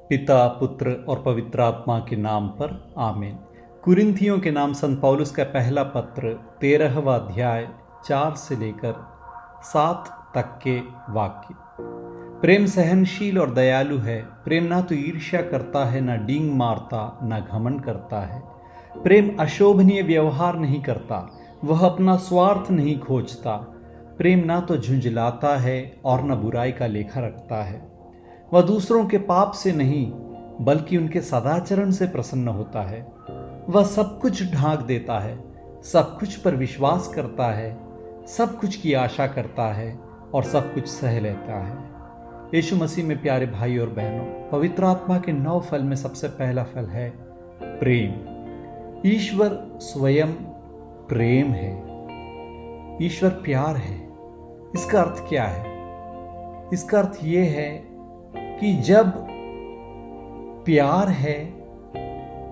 पिता, पुत्र और पवित्र आत्मा के नाम पर आमीन। कुरिन्थियों के नाम संत पौलुस का पहला पत्र 13वां अध्याय 4 से लेकर 7 तक के वाक्य। प्रेम सहनशील और दयालु है। प्रेम ना तो ईर्ष्या करता है, ना डींग मारता, ना घमंड करता है। प्रेम अशोभनीय व्यवहार नहीं करता, वह अपना स्वार्थ नहीं खोजता। प्रेम ना तो झुंझलाता है और न बुराई का लेखा रखता है। वह दूसरों के पाप से नहीं बल्कि उनके सदाचरण से प्रसन्न होता है। वह सब कुछ ढांक देता है, सब कुछ पर विश्वास करता है, सब कुछ की आशा करता है और सब कुछ सह लेता है। यीशु मसीह में प्यारे भाई और बहनों, पवित्र आत्मा के 9 फल में सबसे पहला फल है प्रेम। ईश्वर स्वयं प्रेम है। ईश्वर प्यार है। इसका अर्थ क्या है? इसका अर्थ यह है कि जब प्यार है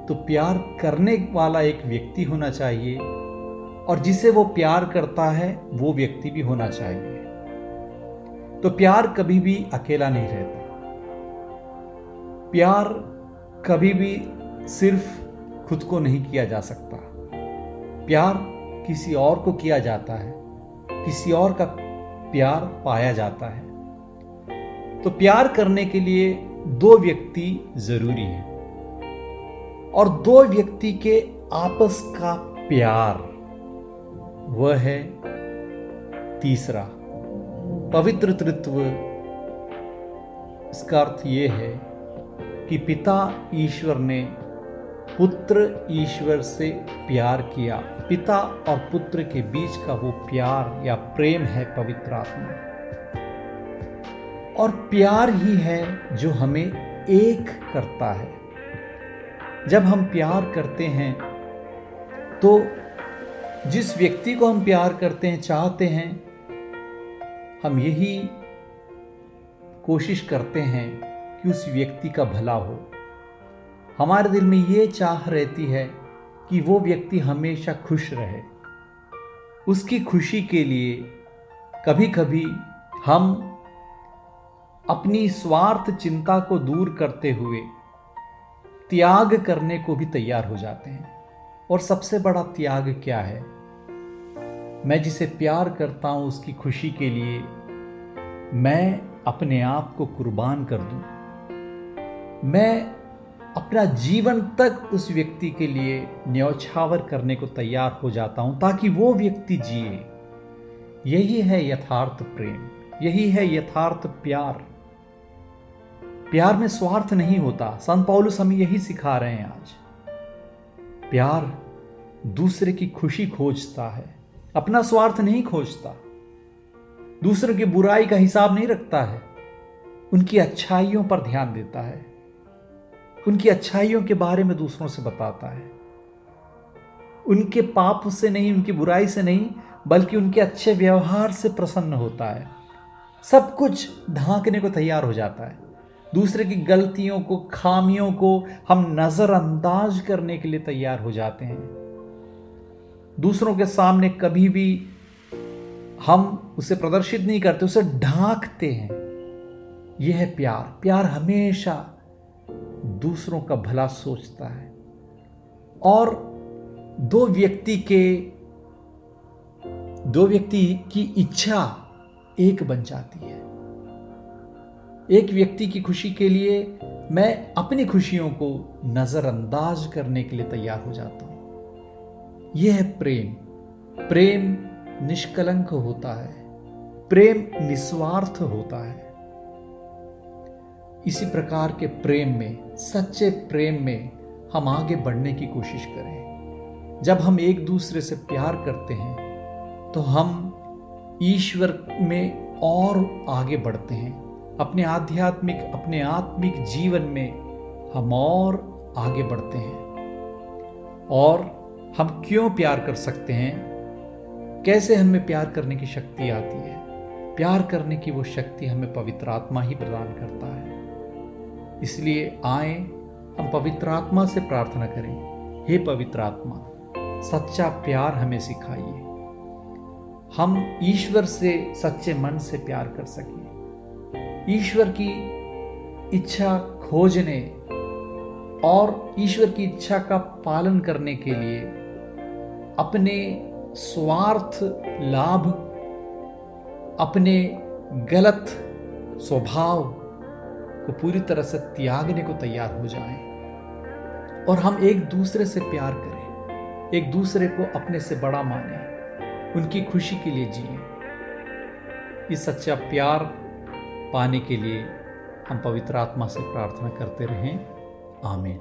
तो प्यार करने वाला एक व्यक्ति होना चाहिए और जिसे वो प्यार करता है वो व्यक्ति भी होना चाहिए। तो प्यार कभी भी अकेला नहीं रहता। प्यार कभी भी सिर्फ खुद को नहीं किया जा सकता। प्यार किसी और को किया जाता है, किसी और का प्यार पाया जाता है। तो प्यार करने के लिए 2 व्यक्ति जरूरी हैं और 2 व्यक्ति के आपस का प्यार वह है तीसरा, पवित्र तृत्व। इसका अर्थ यह है कि पिता ईश्वर ने पुत्र ईश्वर से प्यार किया। पिता और पुत्र के बीच का वो प्यार या प्रेम है पवित्र आत्मा। और प्यार ही है जो हमें एक करता है। जब हम प्यार करते हैं तो जिस व्यक्ति को हम प्यार करते हैं, चाहते हैं, हम यही कोशिश करते हैं कि उस व्यक्ति का भला हो। हमारे दिल में ये चाह रहती है कि वो व्यक्ति हमेशा खुश रहे। उसकी खुशी के लिए कभी कभी हम अपनी स्वार्थ चिंता को दूर करते हुए त्याग करने को भी तैयार हो जाते हैं। और सबसे बड़ा त्याग क्या है? मैं जिसे प्यार करता हूं उसकी खुशी के लिए मैं अपने आप को कुर्बान कर दूं। मैं अपना जीवन तक उस व्यक्ति के लिए न्यौछावर करने को तैयार हो जाता हूं ताकि वो व्यक्ति जिए। यही है यथार्थ प्रेम, यही है यथार्थ प्यार। प्यार में स्वार्थ नहीं होता। संत पौलुस हमें यही सिखा रहे हैं आज। प्यार दूसरे की खुशी खोजता है, अपना स्वार्थ नहीं खोजता। दूसरे की बुराई का हिसाब नहीं रखता है, उनकी अच्छाइयों पर ध्यान देता है, उनकी अच्छाइयों के बारे में दूसरों से बताता है। उनके पाप से नहीं, उनकी बुराई से नहीं, बल्कि उनके अच्छे व्यवहार से प्रसन्न होता है। सब कुछ ढांकने को तैयार हो जाता है। दूसरे की गलतियों को, खामियों को हम नजरअंदाज करने के लिए तैयार हो जाते हैं। दूसरों के सामने कभी भी हम उसे प्रदर्शित नहीं करते, उसे ढांकते हैं। यह है प्यार। प्यार हमेशा दूसरों का भला सोचता है और दो व्यक्ति की इच्छा एक बन जाती है। एक व्यक्ति की खुशी के लिए मैं अपनी खुशियों को नजरअंदाज करने के लिए तैयार हो जाता हूं। यह है प्रेम। प्रेम निष्कलंक होता है, प्रेम निस्वार्थ होता है। इसी प्रकार के प्रेम में, सच्चे प्रेम में हम आगे बढ़ने की कोशिश करें। जब हम एक दूसरे से प्यार करते हैं तो हम ईश्वर में और आगे बढ़ते हैं। अपने आत्मिक जीवन में हम और आगे बढ़ते हैं। और हम क्यों प्यार कर सकते हैं? कैसे हमें प्यार करने की शक्ति आती है? प्यार करने की वो शक्ति हमें पवित्र आत्मा ही प्रदान करता है। इसलिए आए हम पवित्र आत्मा से प्रार्थना करें, हे पवित्र आत्मा, सच्चा प्यार हमें सिखाइए। हम ईश्वर से सच्चे मन से प्यार कर सकें, ईश्वर की इच्छा खोजने और ईश्वर की इच्छा का पालन करने के लिए अपने स्वार्थ लाभ, अपने गलत स्वभाव को पूरी तरह से त्यागने को तैयार हो जाएं और हम एक दूसरे से प्यार करें, एक दूसरे को अपने से बड़ा माने, उनकी खुशी के लिए जिए। इस सच्चा प्यार पाने के लिए हम पवित्र आत्मा से प्रार्थना करते रहें। आमीन।